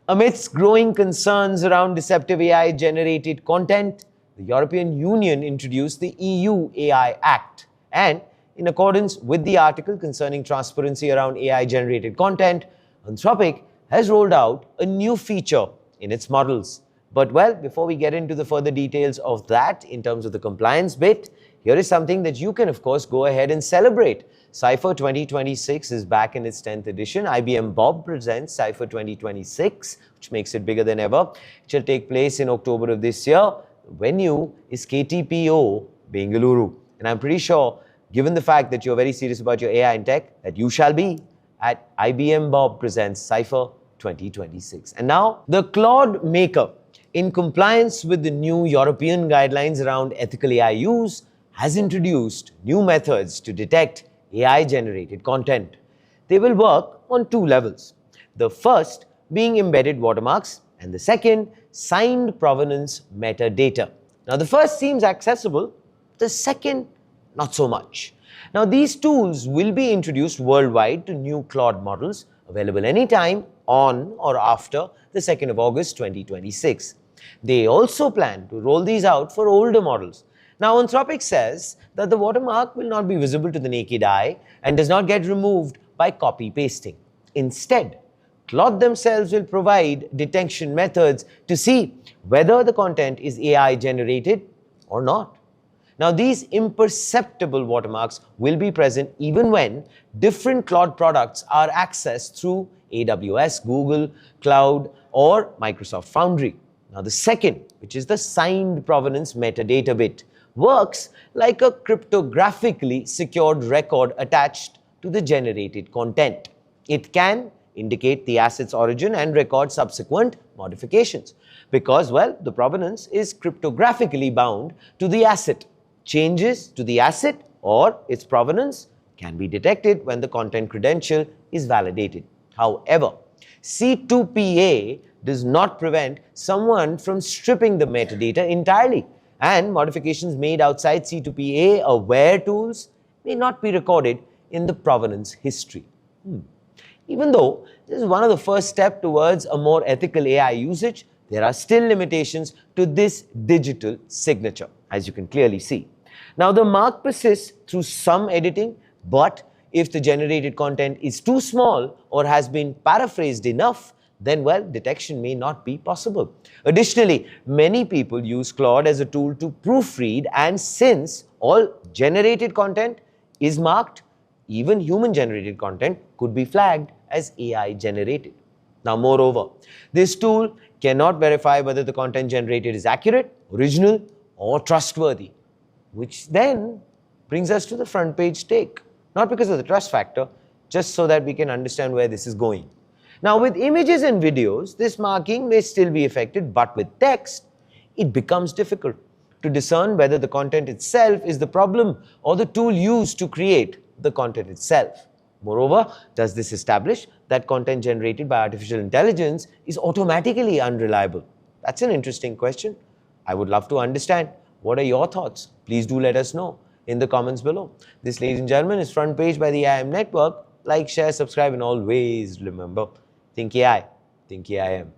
Amidst growing concerns around deceptive AI-generated content, the European Union introduced the EU AI Act. And in accordance with the article concerning transparency around AI-generated content, Anthropic has rolled out a new feature in its models. But well, before we get into the further details of that in terms of the compliance bit, here is something that you can, of course, go ahead and celebrate. Cypher 2026 is back in its 10th edition. IBM Bob presents Cypher 2026, which makes it bigger than ever. It shall take place in October of this year. The venue is KTPO, Bengaluru. And I'm pretty sure, given the fact that you're very serious about your AI and tech, that you shall be at IBM Bob presents Cypher 2026. And now, the Claude maker, in compliance with the new European guidelines around ethical AI use, has introduced new methods to detect AI-generated content. They will work on two levels. The first being embedded watermarks, and the second, signed provenance metadata. Now, the first seems accessible, the second, not so much. Now, these tools will be introduced worldwide to new Claude models, available anytime on or after the 2nd of August 2026. They also plan to roll these out for older models. Now, Anthropic says that the watermark will not be visible to the naked eye and does not get removed by copy-pasting. Instead, Claude themselves will provide detection methods to see whether the content is AI-generated or not. Now, these imperceptible watermarks will be present even when different Claude products are accessed through AWS, Google Cloud, or Microsoft Foundry. Now, the second, which is the signed provenance metadata bit, works like a cryptographically secured record attached to the generated content. It can indicate the asset's origin and record subsequent modifications because, well, the provenance is cryptographically bound to the asset. Changes to the asset or its provenance can be detected when the content credential is validated. However, C2PA does not prevent someone from stripping the metadata entirely, and modifications made outside C2PA-aware tools may not be recorded in the provenance history. Even though this is one of the first steps towards a more ethical AI usage, there are still limitations to this digital signature, as you can clearly see. Now, the mark persists through some editing, but if the generated content is too small or has been paraphrased enough, then, well, detection may not be possible. Additionally, many people use Claude as a tool to proofread, and since all generated content is marked, even human-generated content could be flagged as AI-generated. Now, moreover, this tool cannot verify whether the content generated is accurate, original, or trustworthy, which then brings us to the front page take. Not because of the trust factor, just so that we can understand where this is going. Now, with images and videos, this marking may still be affected, but with text, it becomes difficult to discern whether the content itself is the problem or the tool used to create the content itself. Moreover, does this establish that content generated by artificial intelligence is automatically unreliable? That's an interesting question. I would love to understand. What are your thoughts? Please do let us know in the comments below. This, ladies and gentlemen, is Front Page by the IIM Network. Like, share, subscribe, and always remember, think AI, think AIM.